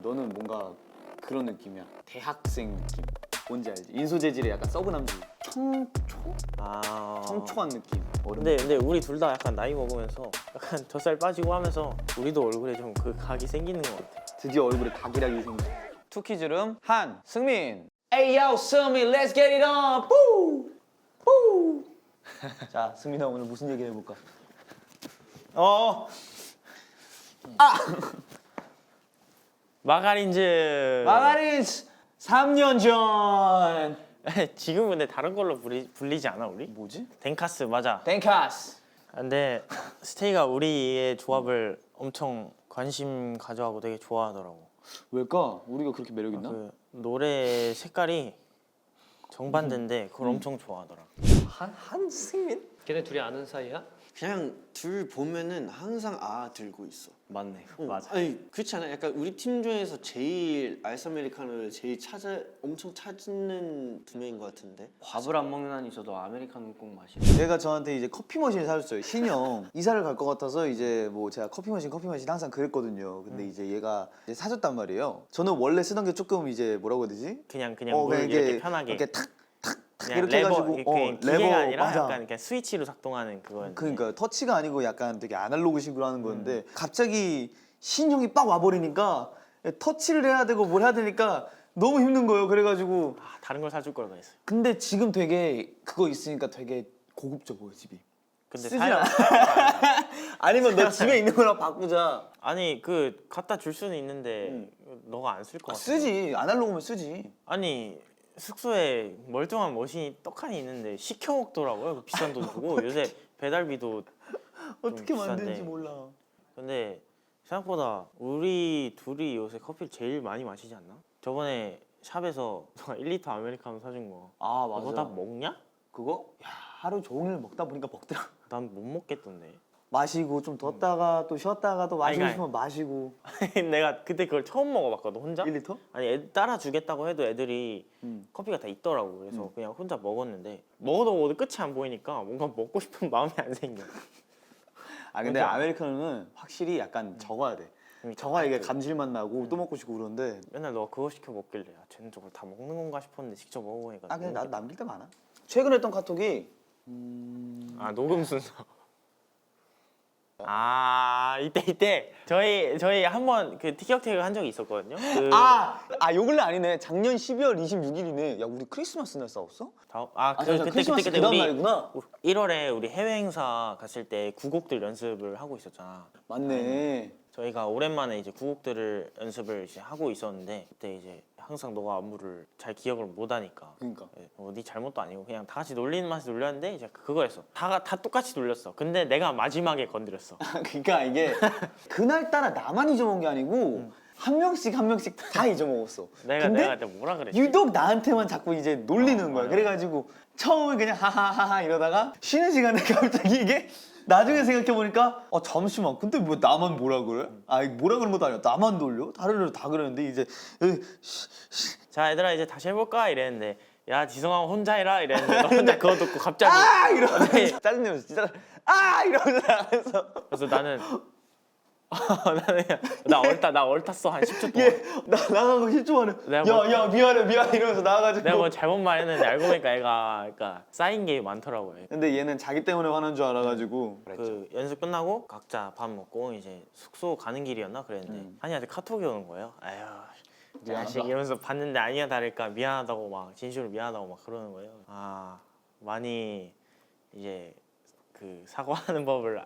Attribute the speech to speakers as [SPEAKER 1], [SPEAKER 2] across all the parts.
[SPEAKER 1] 너는 뭔가 그런 느낌이야. 대학생 느낌. 뭔지 알지? 인소 재질의 약간 썩은 남주. 청초?
[SPEAKER 2] 아.
[SPEAKER 1] 청초한 느낌.
[SPEAKER 2] 근데 우리 둘 다 약간 나이 먹으면서 약간 젖살 빠지고 하면서 우리도 얼굴에 좀 그 각이 생기는 것 같아.
[SPEAKER 1] 드디어 얼굴에 각이라기 생겨. 투키즈름 한 승민. Hey yo 승민, let's get it on. 뿌! 뿌! 자 승민아 오늘 무슨 얘기 해볼까?
[SPEAKER 2] 마가린즈.
[SPEAKER 1] 마가린즈 3년 전.
[SPEAKER 2] 지금 근데 다른 걸로 불리지 않아 우리?
[SPEAKER 1] 뭐지?
[SPEAKER 2] 덴카스 맞아.
[SPEAKER 1] 덴카스.
[SPEAKER 2] 근데 스테이가 우리의 조합을 엄청 관심 가져하고 되게 좋아하더라고.
[SPEAKER 1] 왜일까? 우리가 그렇게 매력 있나?
[SPEAKER 2] 그 노래 색깔이 정반대인데 그걸 엄청 좋아하더라.
[SPEAKER 1] 한승민?
[SPEAKER 3] 걔네 둘이 아는 사이야?
[SPEAKER 4] 그냥 둘 보면은 항상 아 들고 있어.
[SPEAKER 2] 맞네.
[SPEAKER 4] 맞아. 아니 그렇지 않아? 약간 우리 팀 중에서 제일 아이스 아메리카노를 제일 엄청 찾는 두 명인 것 같은데.
[SPEAKER 3] 밥을 안 먹는 한이 저도 아메리카노 꼭 마시고.
[SPEAKER 1] 얘가 저한테 이제 커피 머신을 사줬어요. 신형 이사를 갈 것 같아서 이제 뭐 제가 커피 머신 항상 그랬거든요. 근데 이제 얘가 이제 사줬단 말이에요. 저는 원래 쓰던 게 조금 이제 뭐라고 해야 되지?
[SPEAKER 2] 그냥 물 이렇게 편하게.
[SPEAKER 1] 이렇게 탁
[SPEAKER 2] 그냥
[SPEAKER 1] 이렇게
[SPEAKER 2] 레버,
[SPEAKER 1] 해가지고
[SPEAKER 2] 기계가
[SPEAKER 1] 레버
[SPEAKER 2] 아니라
[SPEAKER 1] 맞아.
[SPEAKER 2] 약간 그냥 스위치로 작동하는 그거였는데.
[SPEAKER 1] 그러니까 터치가 아니고 약간 되게 아날로그식으로 하는 건데 갑자기 신형이 빡 와버리니까 터치를 해야 되고 뭘 해야 되니까 너무 힘든 거예요. 그래가지고
[SPEAKER 2] 다른 걸 사줄 걸 그랬어요.
[SPEAKER 1] 근데 지금 되게 그거 있으니까 되게 고급져 보여 집이.
[SPEAKER 2] 근데
[SPEAKER 1] 쓰지 않아. 아니면 너 집에 있는 거랑 바꾸자.
[SPEAKER 2] 아니 그 갖다 줄 수는 있는데 너가 안 쓸 것 같아.
[SPEAKER 1] 쓰지. 아날로그면 쓰지.
[SPEAKER 2] 아니 숙소에 멀쩡한 머신이 떡하니 있는데 시켜 먹더라고요. 그 비싼 돈 주고 요새 배달비도
[SPEAKER 1] 어떻게
[SPEAKER 2] 비싼데.
[SPEAKER 1] 만드는지 몰라.
[SPEAKER 2] 근데 생각보다 우리 둘이 요새 커피를 제일 많이 마시지 않나? 저번에 샵에서 1리터 아메리카노 사준 거.
[SPEAKER 1] 아 맞아.
[SPEAKER 2] 그거 다 먹냐?
[SPEAKER 1] 그거? 야 하루 종일 먹다 보니까 먹더라.
[SPEAKER 2] 난 못 먹겠던데.
[SPEAKER 1] 마시고 좀 뒀다가 또 쉬었다가 또 마시고
[SPEAKER 2] 아니,
[SPEAKER 1] 싶으면 마시고.
[SPEAKER 2] 내가 그때 그걸 처음 먹어봤거든 혼자.
[SPEAKER 1] 1리터?
[SPEAKER 2] 아니 따라 주겠다고 해도 애들이
[SPEAKER 1] 음.
[SPEAKER 2] 커피가 다 있더라고. 그래서 그냥 혼자 먹었는데 먹어도 끝이 안 보이니까 뭔가 먹고 싶은 마음이 안 생겨.
[SPEAKER 1] 아 근데
[SPEAKER 2] 그러니까.
[SPEAKER 1] 아메리카노는 확실히 약간 적어야 돼. 적어야 이게 감질맛 나고 또 먹고 싶고 그러는데.
[SPEAKER 2] 맨날 너가 그거 시켜 먹길래 쟤는 저걸 다 먹는 건가 싶었는데 직접 먹어보니까
[SPEAKER 1] 아 근데
[SPEAKER 2] 너무
[SPEAKER 1] 나도 남길 때 많아. 최근에 했던 카톡이
[SPEAKER 2] 아 녹음 순서. 아 이때 저희 한번 그 티격태격 한 적이 있었거든요.
[SPEAKER 1] 요 근래 아니네. 작년 12월 26일이네. 야 우리 크리스마스 날 싸웠어?
[SPEAKER 2] 그때
[SPEAKER 1] 크리스마스 그 다음
[SPEAKER 2] 우리
[SPEAKER 1] 날이구나.
[SPEAKER 2] 1월에 우리 해외 행사 갔을 때 구곡들 연습을 하고 있었잖아.
[SPEAKER 1] 맞네.
[SPEAKER 2] 저희가 오랜만에 이제 구곡들을 연습을 이제 하고 있었는데 그때 이제 항상 너가 안무를 잘 기억을 못 하니까
[SPEAKER 1] 그러니까.
[SPEAKER 2] 네 잘못도 아니고 그냥 다 같이 놀리는 맛에 놀렸는데 이제 그거였어. 다 똑같이 놀렸어. 근데 내가 마지막에 건드렸어.
[SPEAKER 1] 그러니까 이게 그날 따라 나만 잊어먹은 게 아니고 한 명씩 다 잊어먹었어.
[SPEAKER 2] 내가 그때 뭐라 그랬지?
[SPEAKER 1] 유독 나한테만 자꾸 이제 놀리는 거야.
[SPEAKER 2] 맞아.
[SPEAKER 1] 그래가지고 처음에 그냥 하하하하 이러다가 쉬는 시간에 갑자기 이게 나중에 생각해보니까 잠시만 근데 왜 나만 뭐라 그래? 뭐라 그런 것도 아니야. 나만 놀려? 다른 애들 다 그러는데 이제
[SPEAKER 2] 자 얘들아 이제 다시 해볼까 이랬는데 야 지성아 혼자 해라 이랬는데 너 혼자 그거 듣고 갑자기
[SPEAKER 1] 이러면서 짜증내면서 진짜 이러면서 나가면서
[SPEAKER 2] 그래서 나는 나 얼탔어 한 10초 동안.
[SPEAKER 1] 나 나가고 10초 만에 야 미안해 이러면서 나가가지고
[SPEAKER 2] 내가 뭐 잘못 말했는데 알고 보니까 애가 그러니까 쌓인 게 많더라고요.
[SPEAKER 1] 근데 얘는 자기 때문에 화난 줄 알아가지고
[SPEAKER 2] 그 연습 끝나고 각자 밥 먹고 이제 숙소 가는 길이었나 그랬는데 한이한테 카톡이 오는 거예요. 아휴 자식 이러면서 봤는데 아니야 다를까 미안하다고 막 진심으로 미안하다고 막 그러는 거예요. 많이 이제 그 사과하는 법을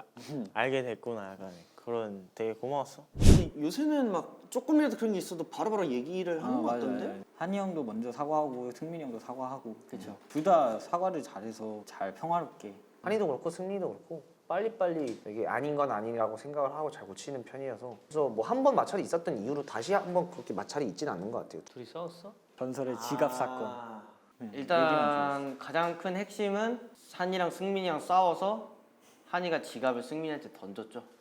[SPEAKER 2] 알게 됐구나 약간 그런 되게 고마웠어.
[SPEAKER 4] 근데 요새는 막 조금이라도 그런 게 있어도 바로바로 얘기를 하는 것 같던데.
[SPEAKER 5] 한이 형도 먼저 사과하고 승민이 형도 사과하고 그렇죠. 둘 다 사과를 잘해서 잘 평화롭게.
[SPEAKER 6] 한이도 그렇고 승리도 그렇고 빨리빨리 이게 아닌 건 아니라고 생각을 하고 잘 고치는 편이어서 그래서 뭐 한 번 마찰이 있었던 이후로 다시 한 번 그렇게 마찰이 있지는 않는 것 같아요.
[SPEAKER 3] 둘이 싸웠어?
[SPEAKER 5] 전설의 지갑 사건.
[SPEAKER 3] 일단 가장 큰 핵심은 한이랑 승민이랑 싸워서 한이가 지갑을 승민이한테 던졌죠.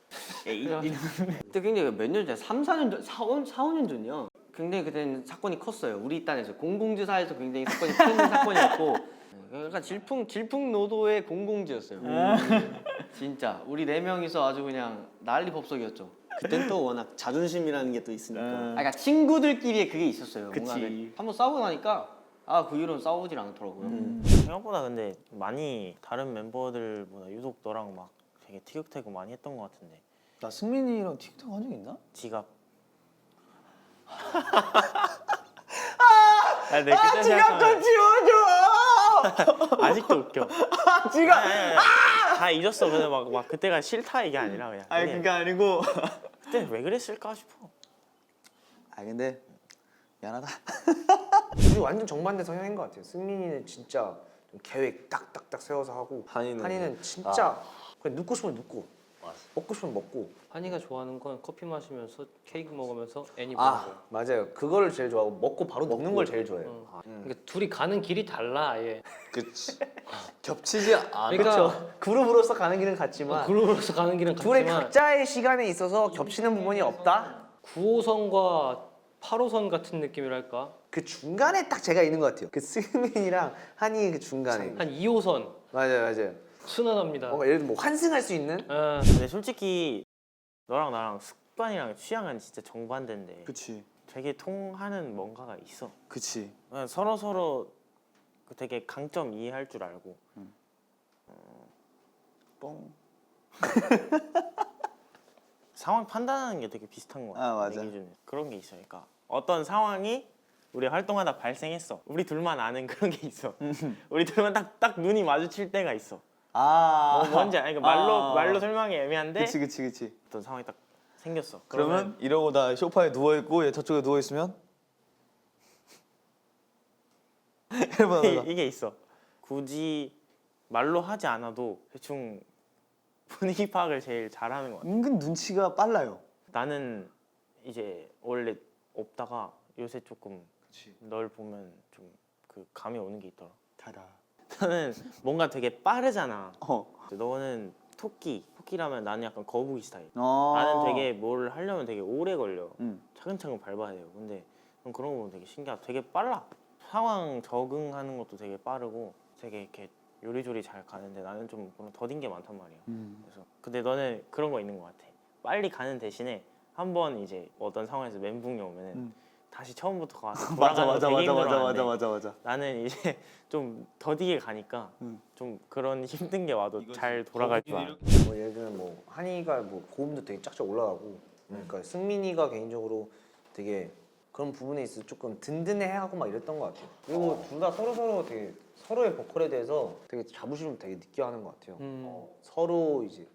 [SPEAKER 3] 그때 굉장히 몇 년 전, 3, 4년 전, 4, 5년 전이야. 굉장히 그때는 사건이 컸어요. 우리 딴에서 공공지사에서 굉장히 사건이 큰 사건이었고 그러니까 질풍노도의 공공지였어요. 진짜 우리 4명이서 아주 그냥 난리 법석이었죠.
[SPEAKER 4] 그땐 또 워낙 자존심이라는 게 또 있으니까.
[SPEAKER 3] 그러니까 친구들끼리의 그게 있었어요. 뭔가
[SPEAKER 1] 그치.
[SPEAKER 3] 한번 싸우고 나니까 그 이후로는 싸우질 않더라고요.
[SPEAKER 2] 생각보다 근데 많이 다른 멤버들보다 유독 너랑 막 되게 티격태격 많이 했던 것 같은데.
[SPEAKER 1] 나 승민이랑 틱톡 한 적 있나?
[SPEAKER 2] 지갑. 아, 네, 그때
[SPEAKER 1] 지갑 좀 지워줘.
[SPEAKER 2] 아직도 웃겨.
[SPEAKER 1] 지갑.
[SPEAKER 2] 다 잊었어. 근데 막 그때가 싫다 이게 아니라 그냥.
[SPEAKER 1] 아니
[SPEAKER 2] 그냥
[SPEAKER 1] 그게 아니고.
[SPEAKER 2] 그때 왜 그랬을까 싶어.
[SPEAKER 1] 아 근데 미안하다.
[SPEAKER 6] 둘이 완전 정반대 성향인 것 같아요. 승민이는 진짜 좀 계획 딱딱딱 세워서 하고 한이는 진짜 그냥 눕고 싶으면 눕고 먹고 싶으면 먹고.
[SPEAKER 7] 한이가 좋아하는 건 커피 마시면서 케이크 먹으면서 애니 보는 거야.
[SPEAKER 6] 맞아요. 그거를 제일 좋아하고 먹고 바로 눕는 걸 제일 좋아해요.
[SPEAKER 7] 그러니까 둘이 가는 길이 달라 아예.
[SPEAKER 4] 그치.
[SPEAKER 1] 겹치지 않아.
[SPEAKER 7] 그러니까
[SPEAKER 6] 그룹으로서 가는 길은 같지만
[SPEAKER 7] 그룹으로서 가는 길은
[SPEAKER 6] 둘의
[SPEAKER 7] 같지만
[SPEAKER 6] 각자의 시간에 있어서 겹치는 부분이 없다.
[SPEAKER 7] 9호선과 8호선 같은 느낌이랄까.
[SPEAKER 6] 그 중간에 딱 제가 있는 것 같아요. 그 승민이랑 한이 그 중간에.
[SPEAKER 7] 한 2호선
[SPEAKER 6] 맞아요.
[SPEAKER 7] 순환합니다.
[SPEAKER 6] 뭔가 예를 들어 뭐 환승할 수 있는.
[SPEAKER 2] 근데 솔직히 너랑 나랑 습관이랑 취향은 진짜 정반대인데
[SPEAKER 1] 그치.
[SPEAKER 2] 되게 통하는 뭔가가 있어.
[SPEAKER 1] 그치.
[SPEAKER 2] 그냥 서로 되게 강점 이해할 줄 알고.
[SPEAKER 1] 뻥.
[SPEAKER 2] 상황 판단하는 게 되게 비슷한 것 같아.
[SPEAKER 1] 아, 맞아.
[SPEAKER 2] 내 기준에. 그런 게 있어. 그러니까 어떤 상황이 우리 활동하다 발생했어. 우리 둘만 아는 그런 게 있어. 우리 둘만 딱 눈이 마주칠 때가 있어.
[SPEAKER 1] 아.
[SPEAKER 2] 뭔지 그러니까 말로 설명이 애매한데
[SPEAKER 1] 그치.
[SPEAKER 2] 어떤 상황이 딱 생겼어.
[SPEAKER 1] 그러면 이러고 나 소파에 누워 있고 얘 저쪽에 누워 있으면 해봐.
[SPEAKER 2] 이게 있어. 굳이 말로 하지 않아도 대충 분위기 파악을 제일 잘하는 것 같아.
[SPEAKER 1] 은근 눈치가 빨라요.
[SPEAKER 2] 나는 이제 원래 없다가 요새 조금 널 보면 좀 그 감이 오는 게 있더라.
[SPEAKER 1] 달아.
[SPEAKER 2] 너는 뭔가 되게 빠르잖아.
[SPEAKER 1] 어.
[SPEAKER 2] 너는 토끼라면 나는 약간 거북이 스타일.
[SPEAKER 1] 어.
[SPEAKER 2] 나는 되게 뭘 하려면 되게 오래 걸려.
[SPEAKER 1] 응.
[SPEAKER 2] 차근차근 밟아야 돼요. 근데 넌 그런 거 보면 되게 신기하다. 되게 빨라. 상황 적응하는 것도 되게 빠르고 되게 이렇게 요리조리 잘 가는데 나는 좀 그런 더딘 게 많단 말이야. 그래서 근데 너는 그런 거 있는 것 같아. 빨리 가는 대신에 한 번 이제 어떤 상황에서 멘붕이 오면은 다시 처음부터 가서 돌아가는 거 되게 힘들어하는데
[SPEAKER 1] 맞아.
[SPEAKER 2] 나는 이제 좀 더디게 가니까 좀 그런 힘든 게 와도 잘 돌아갈 줄 알아.
[SPEAKER 6] 뭐 예를 들면 뭐 한이가 뭐 고음도 되게 쫙쫙 올라가고 그러니까 승민이가 개인적으로 되게 그런 부분에 있어서 조금 든든해하고 막 이랬던 것 같아요. 그리고 둘 다 서로 되게 서로의 보컬에 대해서 되게 자부심을 되게 느껴하는 것 같아요. 서로 이제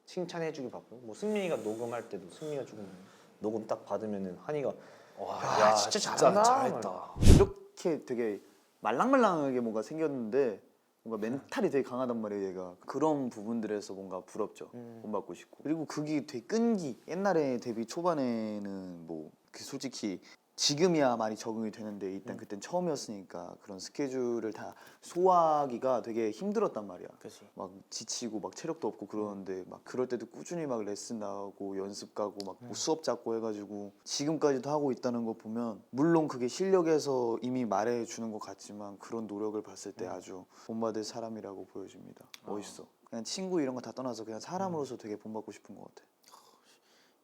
[SPEAKER 6] 칭찬해주기 바쁘고 뭐 승민이가 녹음할 때도 승민이가 조금 녹음 딱 받으면은 한이가 야 진짜 잘한다.
[SPEAKER 1] 잘했다. 이렇게 되게 말랑말랑하게 뭔가 생겼는데 뭔가 멘탈이 되게 강하단 말이에요 얘가. 그런 부분들에서 뭔가 부럽죠. 본받고 싶고. 그리고 그게 되게 끈기. 옛날에 데뷔 초반에는 뭐 그 솔직히 지금이야 많이 적응이 되는데 일단 그땐 처음이었으니까 그런 스케줄을 다 소화하기가 되게 힘들었단 말이야.
[SPEAKER 2] 그치.
[SPEAKER 1] 막 지치고 막 체력도 없고 그러는데 막 그럴 때도 꾸준히 막 레슨 나가고 연습 가고 막뭐 수업 잡고 해가지고 지금까지도 하고 있다는 거 보면 물론 그게 실력에서 이미 말해주는 것 같지만 그런 노력을 봤을 때 아주 본받을 사람이라고 보여집니다. 멋있어. 그냥 친구 이런 거 다 떠나서 그냥 사람으로서 되게 본받고 싶은 것 같아.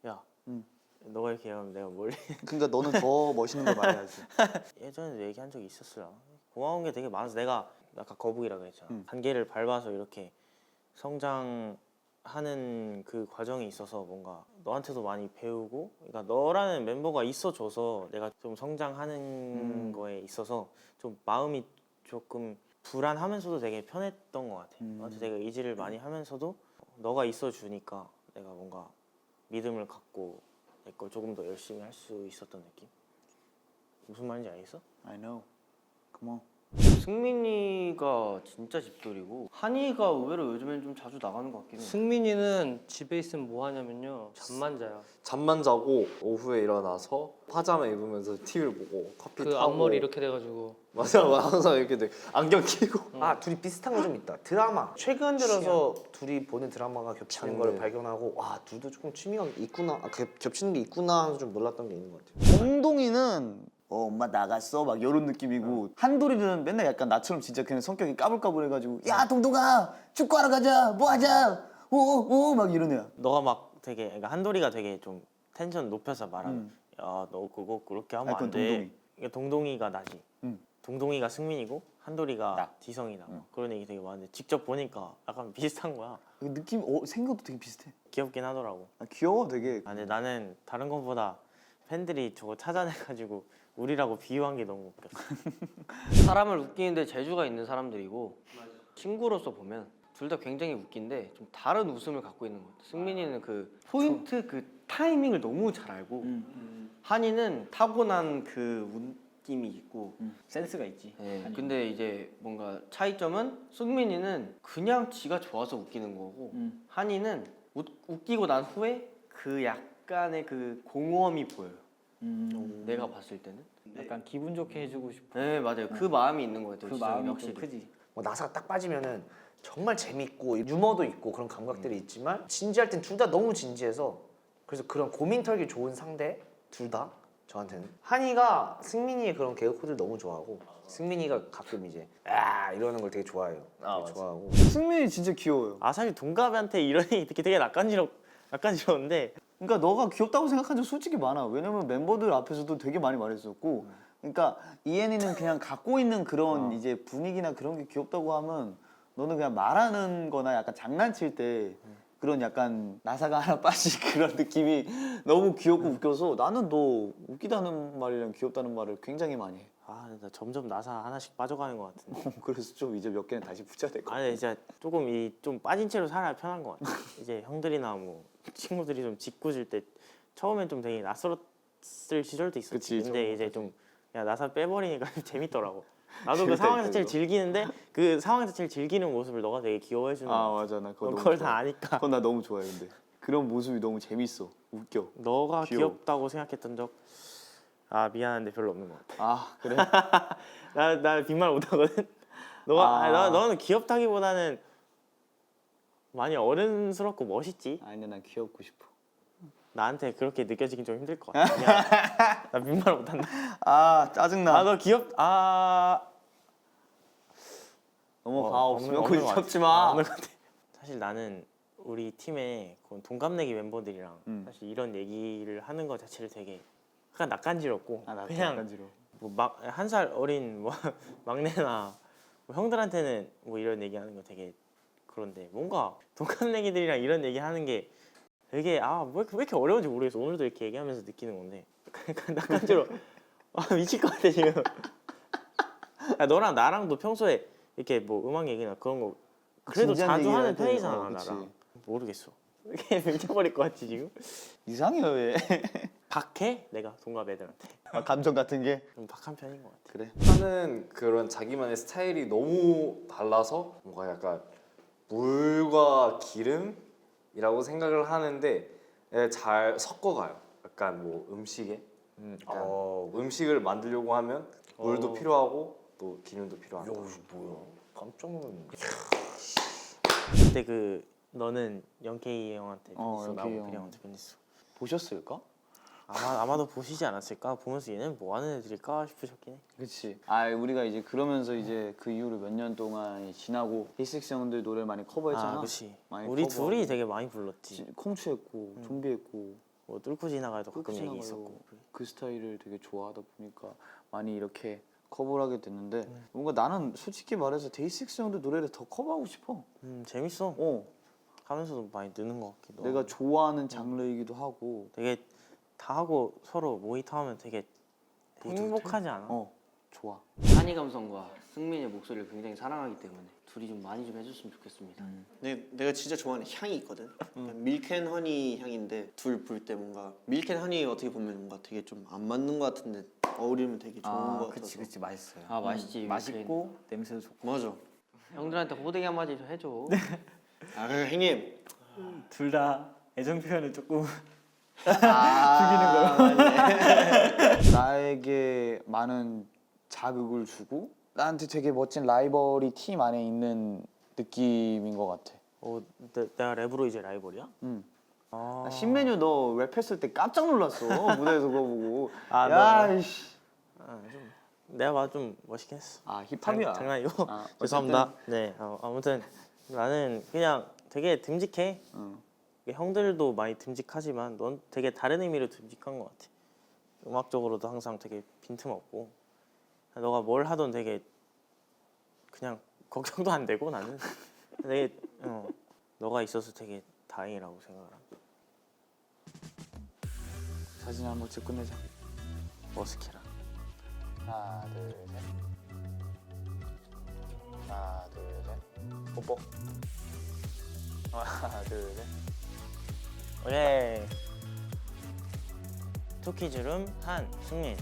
[SPEAKER 2] 야,
[SPEAKER 1] 응.
[SPEAKER 2] 너가 이렇게 하면 내가 뭘?
[SPEAKER 1] 그러니까 너는 더 멋있는 걸 말해야지.
[SPEAKER 2] 예전에도 얘기한 적이 있었으나 고마운 게 되게 많아서 내가 아까 거북이라고 했잖아.
[SPEAKER 1] 응.
[SPEAKER 2] 단계를 밟아서 이렇게 성장하는 그 과정에 있어서 뭔가 너한테도 많이 배우고, 그러니까 너라는 멤버가 있어줘서 내가 좀 성장하는 거에 있어서 좀 마음이 조금 불안하면서도 되게 편했던 것 같아. 너한테 되게 의지를 많이 하면서도 너가 있어주니까 내가 뭔가 믿음을 갖고 내 걸 조금 더 열심히 할 수 있었던 느낌? 무슨 말인지 알겠어?
[SPEAKER 1] I know. Come on.
[SPEAKER 3] 승민이가 진짜 집돌이고 한이가 의외로 요즘엔 좀 자주 나가는 것 같긴 해.
[SPEAKER 7] 승민이는 집에 있으면 뭐 하냐면요. 잠만 자요.
[SPEAKER 8] 잠만 자고 오후에 일어나서 파자마 입으면서 TV를 보고 커피
[SPEAKER 7] 그
[SPEAKER 8] 타고
[SPEAKER 7] 앞머리 이렇게 돼가지고.
[SPEAKER 8] 맞아 항상 이렇게 돼. 안경 끼고
[SPEAKER 6] 아 둘이 비슷한 거 좀 있다. 드라마 최근 들어서 둘이 보는 드라마가 겹치는
[SPEAKER 8] 장르.
[SPEAKER 6] 걸 발견하고 와 둘도 조금 취미가 있구나, 겹치는 게 있구나 하면서 좀 놀랐던 게 있는 것 같아요.
[SPEAKER 1] 홍동이는 엄마 나갔어 막 이런 느낌이고 한돌이는 맨날 약간 나처럼 진짜 그냥 성격이 까불까불해가지고 야 동동아 축구하러 가자 뭐 하자 오오 막 이런 애야.
[SPEAKER 2] 너가 막 되게 그러니까 한돌이가 되게 좀 텐션 높여서 말하면 야너 그거 그렇게 하면
[SPEAKER 1] 그건
[SPEAKER 2] 안 돼.
[SPEAKER 1] 동동이.
[SPEAKER 2] 그러니까 동동이가 나지. 동동이가 승민이고 한돌이가
[SPEAKER 1] 나.
[SPEAKER 2] 지성이다. 그런 얘기 되게 많은데 직접 보니까 약간 비슷한 거야.
[SPEAKER 1] 그 느낌 생각도 되게 비슷해.
[SPEAKER 2] 귀엽긴 하더라고.
[SPEAKER 1] 아, 귀여워 되게.
[SPEAKER 2] 아, 근데 나는 다른 것보다 팬들이 저거 찾아내가지고 우리라고 비유한 게 너무 웃겼어.
[SPEAKER 3] 사람을 웃기는데 재주가 있는 사람들이고 친구로서 보면 둘 다 굉장히 웃긴데 좀 다른 웃음을 갖고 있는 것 같아. 승민이는 그 포인트 그 타이밍을 너무 잘 알고 한이는 타고난 그 웃김이 있고
[SPEAKER 5] 센스가 있지.
[SPEAKER 3] 네, 근데 이제 뭔가 차이점은 승민이는 그냥 지가 좋아서 웃기는 거고 한이는 웃기고 난 후에 그 약간의 그 공허함이 보여요. 내가 봤을 때는.
[SPEAKER 5] 약간 기분 좋게 해주고 싶어.
[SPEAKER 3] 네 맞아요. 그 마음이 있는 것 같아요.
[SPEAKER 5] 그
[SPEAKER 3] 지성이
[SPEAKER 5] 마음이 좀
[SPEAKER 3] 확실히.
[SPEAKER 5] 크지.
[SPEAKER 6] 뭐 나사가 딱 빠지면은 정말 재밌고 유머도 있고 그런 감각들이 있지만 진지할 땐 둘 다 너무 진지해서 그래서 그런 고민 털기 좋은 상대 둘 다 저한테는 한이가 승민이의 그런 개그 코드를 너무 좋아하고 승민이가 가끔 이제 아 이러는 걸 되게 좋아해요. 되게 좋아하고
[SPEAKER 1] 승민이 진짜 귀여워요.
[SPEAKER 2] 아 사실 동갑한테 이런 얘기 듣기 되게 낯간지러운데
[SPEAKER 1] 그러니까 너가 귀엽다고 생각한 적 솔직히 많아. 왜냐면 멤버들 앞에서도 되게 많이 말했었고. 그러니까 이엔이는 그냥 갖고 있는 그런 이제 분위기나 그런 게 귀엽다고 하면 너는 그냥 말하는 거나 약간 장난칠 때 그런 약간 나사가 하나 빠진 그런 느낌이 너무 귀엽고 웃겨서 나는 너 웃기다는 말이랑 귀엽다는 말을 굉장히 많이 해.
[SPEAKER 2] 아, 나 점점 나사 하나씩 빠져가는 것 같은데.
[SPEAKER 1] 그래서 좀 이제 몇 개는 다시 붙여야 될 것 같아.
[SPEAKER 2] 아니 진짜 조금 이 좀 빠진 채로 살아야 편한 것 같아. 이제 형들이나 뭐 친구들이 좀 짓궂을 때 처음엔 좀 되게 낯설었을 시절도 있었지.
[SPEAKER 1] 그치,
[SPEAKER 2] 근데 이제 좀 야 나사 빼버리니까 재밌더라고. 나도 그
[SPEAKER 1] 재밌다,
[SPEAKER 2] 상황 자체를
[SPEAKER 1] 이거.
[SPEAKER 2] 즐기는데 그 상황 자체를 즐기는 모습을 너가 되게 귀여워해주는
[SPEAKER 1] 아
[SPEAKER 2] 거야.
[SPEAKER 1] 맞아 나 그거 너무
[SPEAKER 2] 그걸
[SPEAKER 1] 좋아.
[SPEAKER 2] 다 아니까.
[SPEAKER 1] 그건 나 너무 좋아해 근데 그런 모습이 너무 재밌어. 웃겨.
[SPEAKER 2] 너가
[SPEAKER 1] 귀여워.
[SPEAKER 2] 귀엽다고 생각했던 적 아 미안한데 별로 없는 것 같아.
[SPEAKER 1] 아 그래?
[SPEAKER 2] 나 빈말 못하거든. 너가
[SPEAKER 1] 아.
[SPEAKER 2] 너는 귀엽다기보다는 많이 어른스럽고 멋있지.
[SPEAKER 1] 아니 근데 난 귀엽고 싶어.
[SPEAKER 2] 나한테 그렇게 느껴지긴 좀 힘들 것 같아. 미안. 나 빈말 못한다.
[SPEAKER 1] 아 짜증나.
[SPEAKER 2] 아 너
[SPEAKER 1] 넘어가 없으면
[SPEAKER 2] 없는
[SPEAKER 1] 그
[SPEAKER 2] 것
[SPEAKER 1] 잡지
[SPEAKER 2] 같아.
[SPEAKER 1] 마.
[SPEAKER 2] 없는 것 같아. 사실 나는 우리 팀의 그 동갑내기 멤버들이랑 사실 이런 얘기를 하는 것 자체를 되게 약간 낯간지럽고
[SPEAKER 1] 아 나도
[SPEAKER 2] 그냥
[SPEAKER 1] 약간 지러.
[SPEAKER 2] 뭐 한 살 어린 뭐 막내나 뭐 형들한테는 뭐 이런 얘기하는 거 되게 그런데 뭔가 동갑내기들이랑 이런 얘기하는 게 되게 왜 이렇게 어려운지 모르겠어. 오늘도 이렇게 얘기하면서 느끼는 건데 약간 낯간지러. 미칠 것 같아 지금. 너랑 나랑도 평소에 이렇게 뭐 음악 얘기나 그런 거 그래도
[SPEAKER 1] 진지한
[SPEAKER 2] 자주
[SPEAKER 1] 얘기를
[SPEAKER 2] 하는
[SPEAKER 1] 할 때,
[SPEAKER 2] 편이잖아
[SPEAKER 1] 그치.
[SPEAKER 2] 나랑. 모르겠어. 이렇게 미쳐버릴 것 같지 지금.
[SPEAKER 1] 이상해 왜?
[SPEAKER 2] 박해? 내가 동갑 애들한테
[SPEAKER 1] 아, 감정 같은 게
[SPEAKER 2] 좀 박한 편인 것 같아.
[SPEAKER 1] 그래.
[SPEAKER 8] 하는 그런 자기만의 스타일이 너무 달라서 뭔가 약간 물과 기름이라고 생각을 하는데 잘 섞어가요. 약간 뭐 음식에 약간 음식을 만들려고 하면 물도 필요하고 또 기름도 필요하고.
[SPEAKER 6] 뭐야 깜짝 놀랐네.
[SPEAKER 2] 그때 그 너는 영케이 형한테 밴디스 나고
[SPEAKER 1] 영케이 형.
[SPEAKER 2] 그리 형한테 밴디스
[SPEAKER 1] 보셨을까?
[SPEAKER 2] 아마도 보시지 않았을까? 보면서 얘는 뭐 하는 애들일까 싶으셨긴 해.
[SPEAKER 1] 그렇지. 아 우리가 이제 그러면서 이제 그 이후로 몇 년 동안 지나고 데이식스 형들 노래를 많이 커버했잖아.
[SPEAKER 2] 그렇지.
[SPEAKER 1] 많이
[SPEAKER 2] 우리
[SPEAKER 1] 커버하고.
[SPEAKER 2] 둘이 되게 많이 불렀지.
[SPEAKER 1] 콩추했고 좀비했고
[SPEAKER 2] 뭐 뚫고 지나가도 가끔
[SPEAKER 1] 뚫고
[SPEAKER 2] 얘기
[SPEAKER 1] 지나가요.
[SPEAKER 2] 있었고.
[SPEAKER 1] 그 스타일을 되게 좋아하다 보니까 많이 이렇게 커버를 하게 됐는데 뭔가 나는 솔직히 말해서 데이식스 형들 노래를 더 커버하고 싶어.
[SPEAKER 2] 재밌어. 하면서도 많이 느는 것 같기도
[SPEAKER 1] 내가
[SPEAKER 2] 하고.
[SPEAKER 1] 좋아하는 장르이기도 하고.
[SPEAKER 2] 되게 다 하고 서로 모니터하면 되게 행복하지 않아?
[SPEAKER 1] 좋아.
[SPEAKER 3] 한이 감성과 승민의 목소리를 굉장히 사랑하기 때문에 둘이 좀 많이 좀 해줬으면 좋겠습니다.
[SPEAKER 4] 내가 진짜 좋아하는 향이 있거든. 밀크앤 허니 향인데 둘 부를 때 뭔가 밀크앤 허니 어떻게 보면 뭔가 되게 좀 안 맞는 것 같은데 어울리면 되게 좋은 것 같아서.
[SPEAKER 5] 그치 맛있어요.
[SPEAKER 3] 아 맛있지.
[SPEAKER 5] 맛있고 냄새도 좋고.
[SPEAKER 4] 맞아.
[SPEAKER 3] 형들한테 호되게 한마디 좀 해줘.
[SPEAKER 4] 아 그럼 형님.
[SPEAKER 5] 둘 다 애정 표현을 조금
[SPEAKER 1] 나에게 많은 자극을 주고 나한테 되게 멋진 라이벌이 팀 안에 있는 느낌인 것 같아.
[SPEAKER 2] 내가 랩으로 이제 라이벌이야?
[SPEAKER 1] 나 신메뉴 너 랩했을 때 깜짝 놀랐어. 무대에서 그거 보고.
[SPEAKER 2] 아,
[SPEAKER 1] 야, 이씨.
[SPEAKER 2] 좀 내가 봐도 좀 멋있긴 했어.
[SPEAKER 1] 아, 힙합이야.
[SPEAKER 2] 장난이고.
[SPEAKER 1] 아,
[SPEAKER 2] 죄송합니다. 네, 아무튼 나는 그냥 되게 듬직해. 형들도 많이 듬직하지만 넌 되게 다른 의미로 듬직한 것 같아. 음악적으로도 항상 되게 빈틈없고 너가 뭘 하든 되게 그냥 걱정도 안 되고 나는 되게 너가 있어서 되게 다행이라고 생각을 합니다.
[SPEAKER 1] 사진 한번 찍고 끝내자.
[SPEAKER 2] 머스키라.
[SPEAKER 1] 하나 둘 셋. 하나 둘 셋. 뽀뽀. 하나 둘 셋.
[SPEAKER 2] 오케이. 투키즈룸 한승민.